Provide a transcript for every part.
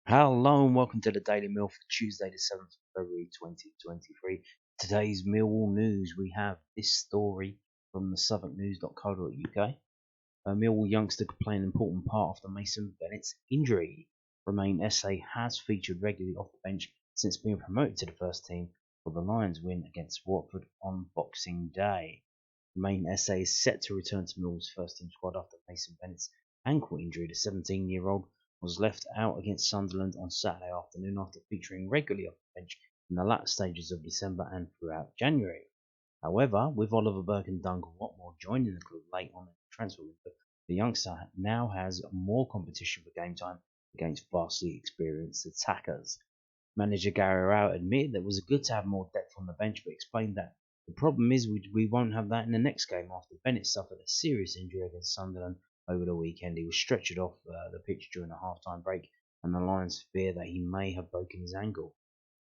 Hello and welcome to the Daily Mill for Tuesday the 7th of February 2023. Today's Millwall news, we have this story from the southwarknews.co.uk. A Millwall youngster could play an important part after Mason Bennetts' injury. Romain Esse has featured regularly off the bench since being promoted to the first team for the Lions win against Watford on Boxing Day. Romain Esse is set to return to Millwall's first team squad after Mason Bennett's ankle injury. The 17-year-old was left out against Sunderland on Saturday afternoon after featuring regularly off the bench in the latter stages of December and throughout January. However, with Oliver Burke and Duncan Watmore joining the club late on in the transfer window, the youngster now has more competition for game time against vastly experienced attackers. Manager Gary Rowett admitted that it was good to have more depth on the bench, but explained that the problem is we won't have that in the next game after Bennett suffered a serious injury against Sunderland over the weekend. He was stretchered off the pitch during a half-time break, and the Lions fear that he may have broken his ankle.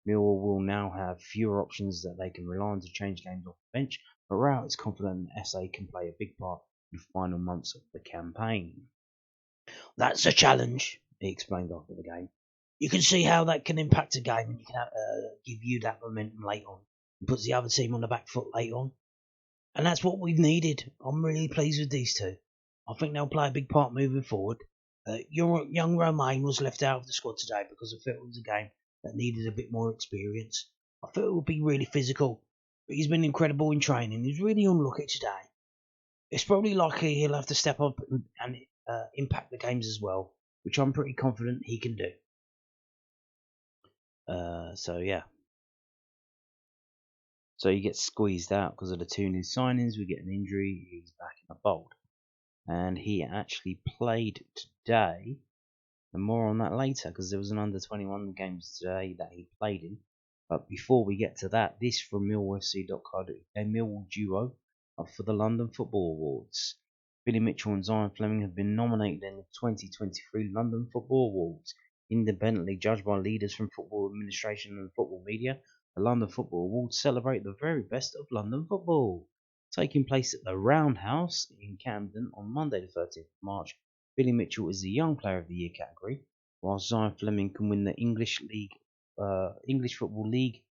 Millwall will now have fewer options that they can rely on to change games off the bench, but Rowett is confident that SA can play a big part in the final months of the campaign. That's a challenge, he explained after the game. You can see how that can impact a game and you can give you that momentum late on. It puts the other team on the back foot late on. And that's what we've needed. I'm really pleased with these two. I think they'll play a big part moving forward. Young Romain was left out of the squad today because I felt it was a game that needed a bit more experience. I thought it would be really physical, but he's been incredible in training. He's really unlucky today. It's probably likely he'll have to step up and impact the games as well, which I'm pretty confident he can do. So yeah. So he gets squeezed out because of the two new signings. We get an injury. He's back in the fold. And he actually played today. And more on that later because there was an under-21 games today that he played in. But before we get to that, this from millwallfc.co.uk, Millwall duo up for the London Football Awards. Mitchell and Zian Flemming have been nominated in the 2023 London Football Awards, independently judged by leaders from football administration and football media. The London Football Awards celebrate the very best of London football. Taking place at the Roundhouse in Camden on Monday the 13th of March, Billy Mitchell is the Young Player of the Year category, while Zian Flemming can win the English Football League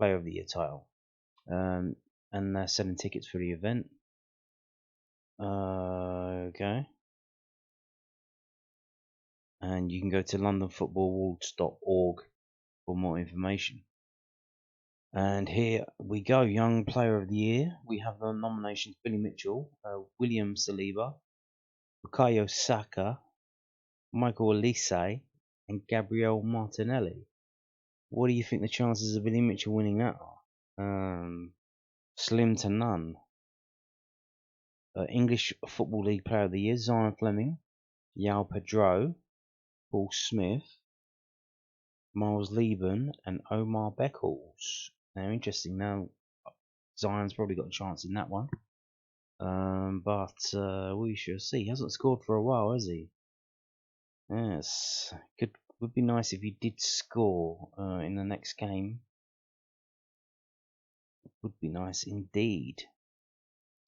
Player of the Year title. And they're selling tickets for the event. Okay. And you can go to londonfootballawards.org for more information. And here we go, Young Player of the Year. We have the nominations: Billy Mitchell, William Saliba, Bukayo Saka, Michael Elise, and Gabriel Martinelli. What do you think the chances of Billy Mitchell winning that are? Slim to none. English Football League Player of the Year: Zian Flemming, Yao Pedro, Paul Smith, Miles Lieben, and Omar Beckles. Now, interesting. Now, Zion's probably got a chance in that one. But we shall see. He hasn't scored for a while, has he? Yes. Would be nice if he did score in the next game. Would be nice indeed.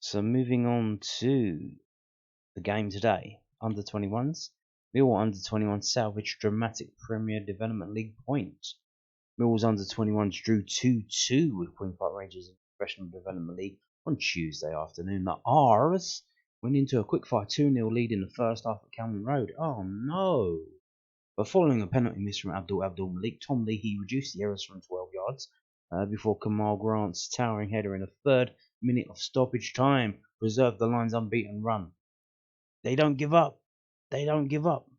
So moving on to the game today. Under 21s. Millwall under 21 salvaged dramatic Premier Development League points. Millwall's under 21s drew 2-2 with Queen Park Rangers in the Professional Development League on Tuesday afternoon. The R's went into a quick-fire 2-0 lead in the first half at Calman Road. Oh no! But following a penalty miss from Abdul Malik, Tom Leahy reduced the errors from 12 yards before Kamal Grant's towering header in the third minute of stoppage time preserved the Lions' unbeaten run. They don't give up. They don't give up.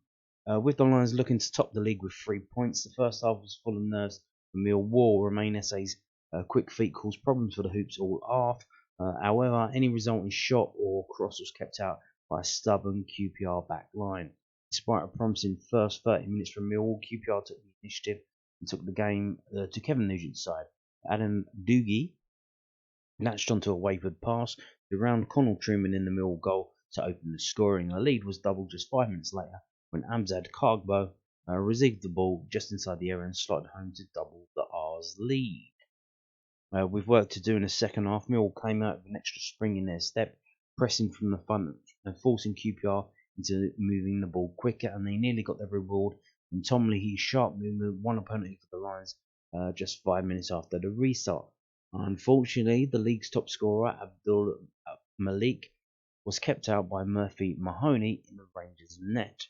With the Lions looking to top the league with 3 points, the first half was full of nerves for Millwall. Romain Esse's quick feet caused problems for the Hoops all half. However, any resulting shot or cross was kept out by a stubborn QPR back line. Despite a promising first 30 minutes from Millwall, QPR took the initiative and took the game to Kevin Nugent's side. Adam Doogie latched onto a wavered pass to round Connell Truman in the Millwall goal to open the scoring. The lead was doubled just 5 minutes later when Amzad Kargbo received the ball just inside the area and slotted home to double the R's lead. With work to do in the second half, Millwall came out with an extra spring in their step, pressing from the front and forcing QPR into moving the ball quicker, and they nearly got their reward And Tom Leahy's sharp movement won a penalty for the Lions just 5 minutes after the restart. Unfortunately, the league's top scorer, Abdul Malik, was kept out by Murphy Mahoney in the Rangers' net.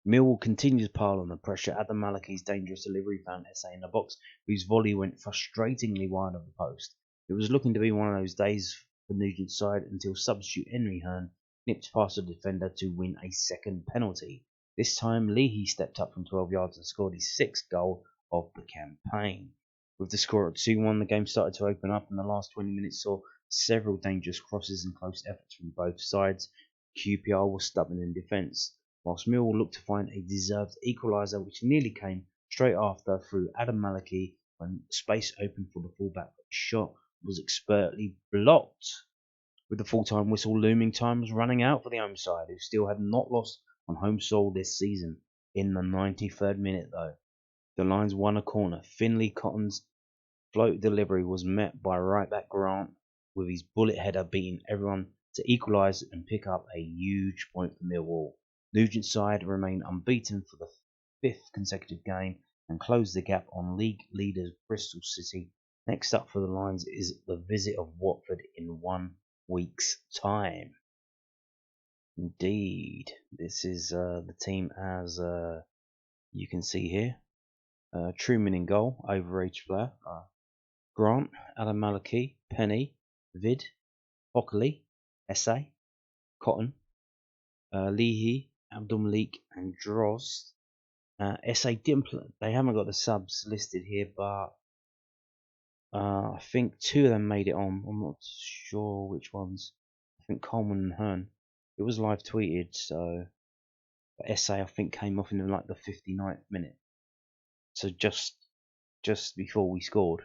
Millwall continued to pile on the pressure. Adam Malaki's dangerous delivery found Esse in the box, whose volley went frustratingly wide of the post. It was looking to be one of those days for Nugent's side until substitute Henry Hearn nipped past the defender to win a second penalty. This time, Leahy stepped up from 12 yards and scored his sixth goal of the campaign. With the score at 2-1, the game started to open up, and the last 20 minutes saw several dangerous crosses and close efforts from both sides. QPR was stubborn in defence, whilst Millwall looked to find a deserved equaliser, which nearly came straight after through Adam Malaki when space opened for the fullback, but the shot was expertly blocked. With the full-time whistle looming, time was running out for the home side, who still had not lost on home soil this season. In the 93rd minute, though, the Lions won a corner. Finlay Cotton's float delivery was met by right-back Grant, with his bullet header beating everyone to equalise and pick up a huge point for Millwall. Nugent's side remained unbeaten for the fifth consecutive game and closed the gap on league leaders Bristol City. Next up for the Lions is the visit of Watford in 1 week's time. Indeed, this is the team as you can see here. Truman in goal, overage player. Grant, Adam Malaki, Penny, Vid, Hockley, Esse, Cotton, Leahy, Abdul Malik, and Drost. Esse didn't play. They haven't got the subs listed here, but I think 2 of them made it on. I'm not sure which ones. I think Coleman and Hearn. It was live tweeted, so but Esse I think came off in like the 59th minute. So just before we scored.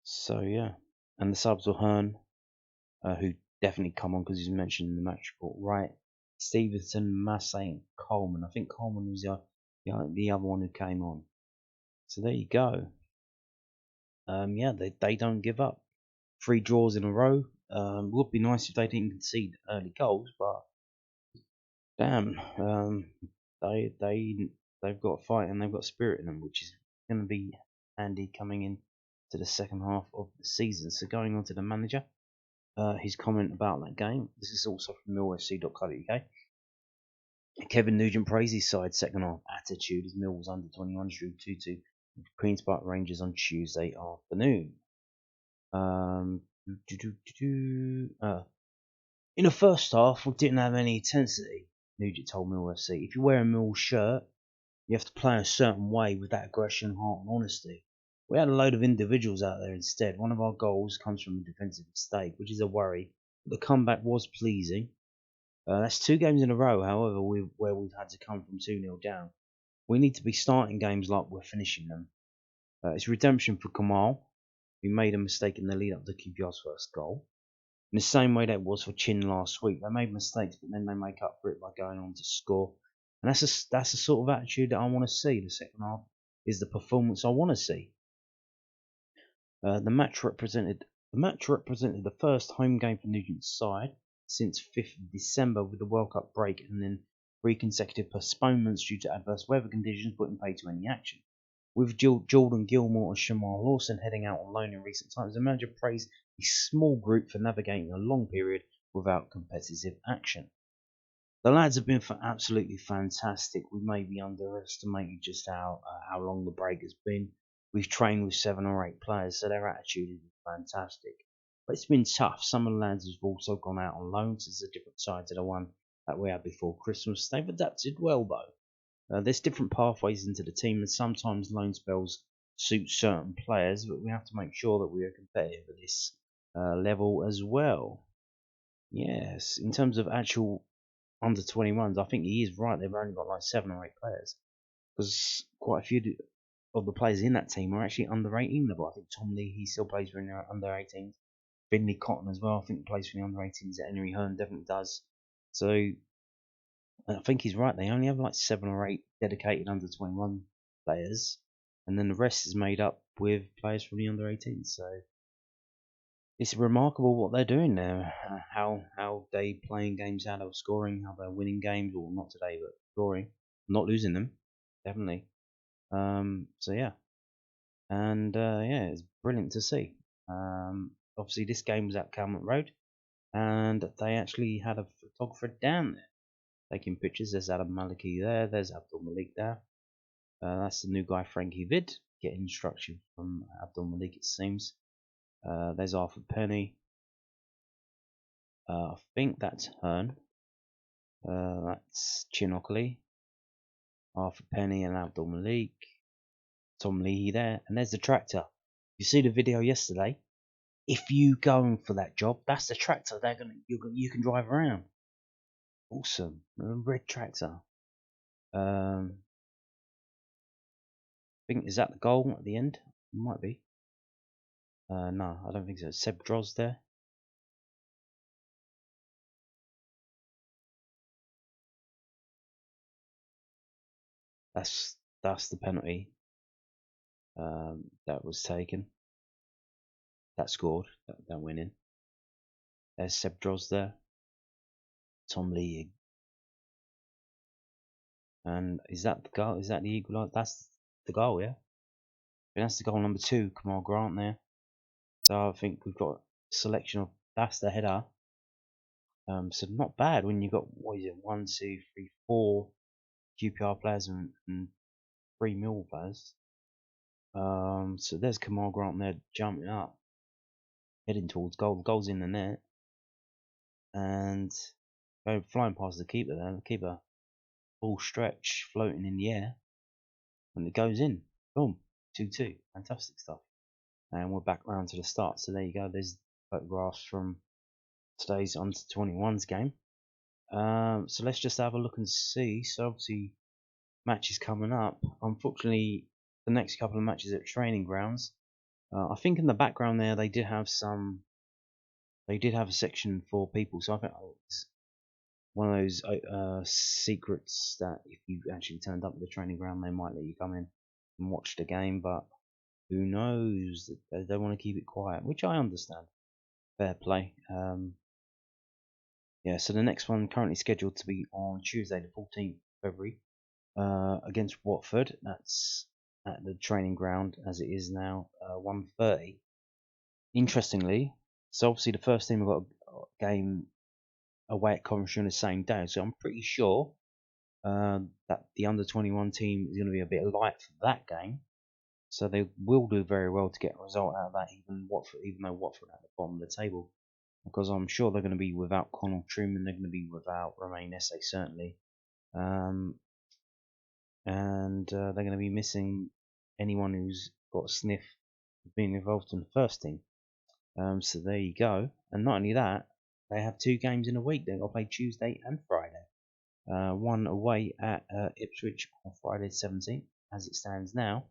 So yeah, and the subs were Hearn, who definitely come on because he's mentioned in the match report. Right, Stevenson, Massey, and Coleman. I think Coleman was the other one who came on. So there you go. Yeah, they don't give up. 3 draws in a row. Would be nice if they didn't concede early goals, but damn, they've got fight and they've got spirit in them, which is going to be handy coming in to the second half of the season. So going on to the manager, his comment about that game. This is also from millwallfc.co.uk. Kevin Nugent praised his side's second half attitude as Millwall's under 21s drew 2-2 with Queen's Park Rangers on Tuesday afternoon. In the first half, we didn't have any intensity, Nugent told Millwall FC. If you wear a Millwall shirt, you have to play a certain way with that aggression, heart and honesty. We had a load of individuals out there instead. One of our goals comes from a defensive mistake, which is a worry. But the comeback was pleasing. That's 2 games in a row, however, where we've had to come from 2-0 down. We need to be starting games like we're finishing them. It's redemption for Kamal, who made a mistake in the lead up to QPR's first goal. In the same way that it was for Chin last week. They made mistakes, but then they make up for it by going on to score. And that's the sort of attitude that I want to see. The second half is the performance I want to see. The match represented the first home game for Nugent's side since 5th of December with the World Cup break and then 3 consecutive postponements due to adverse weather conditions putting pay to any action. With Jordan Gilmore and Shamal Lawson heading out on loan in recent times, the manager praised a small group for navigating a long period without competitive action. The lads have been absolutely fantastic. We may be underestimating just how long the break has been. We've trained with 7 or 8 players, so their attitude is fantastic. But it's been tough. Some of the lads have also gone out on loans. It's a different side to the one that we had before Christmas. They've adapted well, though. There's different pathways into the team, and sometimes loan spells suit certain players, but we have to make sure that we are competitive at this level as well. Yes, in terms of actual under 21s, I think he is right. They've only got like 7 or 8 players because quite a few of the players in that team are actually under 18 level. I think Tom Lee, he still plays for the under 18s. Finlay Cotton as well, I think plays for the under 18s. Henry Hearn definitely does. So I think he's right. They only have like 7 or 8 dedicated under 21 players, and then the rest is made up with players from the under 18s. So it's remarkable what they're doing there. How they playing games, how they're scoring, how they're winning games, or not today, but scoring, not losing them, definitely. So yeah, and yeah, it's brilliant to see. Obviously, this game was at Calmont Road, and they actually had a photographer down there taking pictures. There's Adam Maliki there. There's Abdul Malik there. That's the new guy, Frankie Vid, getting instruction from Abdul Malik, it seems. There's Arthur Penny. I think that's Hearn. That's Chinockley, Arthur Penny, and Abdul Malik. Tom Leahy there, and there's the tractor. You see the video yesterday. If you going for that job, that's the tractor. You can drive around. Awesome, a red tractor. I think is that the goal at the end? It might be. No, I don't think so. Seb Droz there. That's the penalty that was taken. That scored. That went in. There's Seb Droz there. Tom Lee. And is that the goal? Is that the equaliser? That's the goal, yeah. And that's the goal number 2. Kamal Grant there. So I think we've got a selection of that's the header. So not bad when you got what is it? 1, 2, 3, 4 QPR players and 3 Millwall players. So there's Kamal Grant there jumping up, heading towards goal. The goal's in the net, and flying past the keeper there. The keeper full stretch, floating in the air, and it goes in. Boom, 2-2. Fantastic stuff. And we're back round to the start. So there you go. There's photographs from today's under-21s game. So let's just have a look and see. So obviously, matches coming up. Unfortunately, the next couple of matches at training grounds. I think in the background there they did have some. They did have a section for people. So I think it's one of those secrets that if you actually turned up at the training ground, they might let you come in and watch the game. But who knows? They want to keep it quiet, which I understand. Fair play. Yeah, so the next one currently scheduled to be on Tuesday, the 14th of February, against Watford. That's at the training ground as it is now, 1:30. Interestingly, so obviously the first team have got a game away at Coventry on the same day, so I'm pretty sure that the under-21 team is going to be a bit light for that game. So they will do very well to get a result out of that, even though Watford are at the bottom of the table. Because I'm sure they're going to be without Connell Truman, they're going to be without Romain Esse certainly, and they're going to be missing anyone who's got a sniff of being involved in the first team. So there you go. And not only that, they have 2 games in a week. They've got to play Tuesday and Friday. One away at Ipswich on Friday the 17th, as it stands now.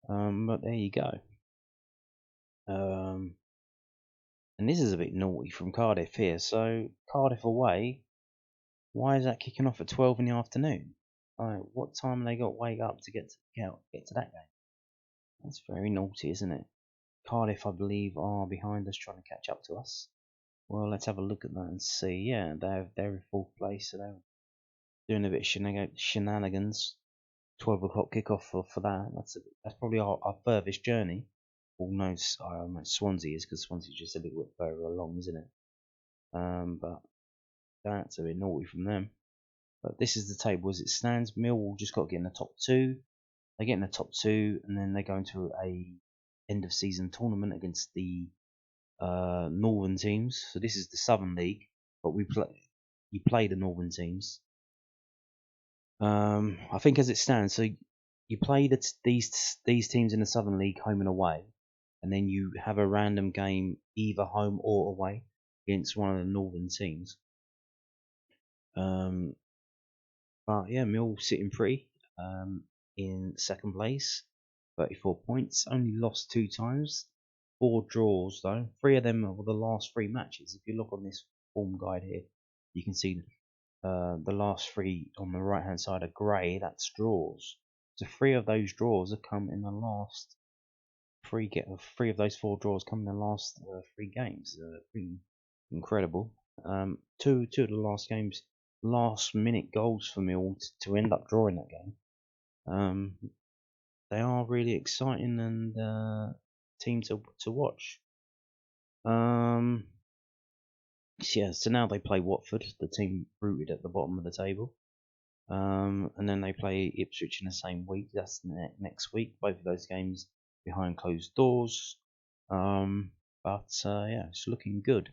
But there you go. And this is a bit naughty from Cardiff here. So Cardiff away. Why is that kicking off at 12 in the afternoon? What time have they got to wake up to get to that game? That's very naughty, isn't it? Cardiff, I believe, are behind us, trying to catch up to us. Well, let's have a look at that and see. Yeah, they're in 4th place, so they're doing a bit of shenanigans. 12 o'clock kickoff for that. That's probably our furthest journey. Although Swansea is, because Swansea's just a bit further along, isn't it? But that's a bit naughty from them. But this is the table as it stands. Millwall just got to get in the top 2. They get in the top 2, and then they go into a end of season tournament against the northern teams. So this is the Southern League, but you play the northern teams. I think as it stands, so you play these teams in the Southern League home and away, and then you have a random game either home or away against one of the northern teams. But yeah, Mill sitting pretty in 2nd place, 34 points. Only lost 2 times, 4 draws though. 3 of them were the last 3 matches. If you look on this form guide here, you can see the last 3 on the right hand side are grey. That's draws. So 3 of those draws have come in the last three of those 4 draws come in the last 3 games. Pretty incredible. Two of the last games, last minute goals for Mill to end up drawing that game. They are really exciting and team to watch. So now they play Watford, the team rooted at the bottom of the table. And then they play Ipswich in the same week. That's next week. Both of those games behind closed doors. Yeah, it's looking good.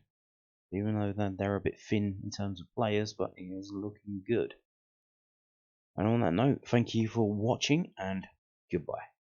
Even though they're a bit thin in terms of players, but it is looking good. And on that note, thank you for watching and goodbye.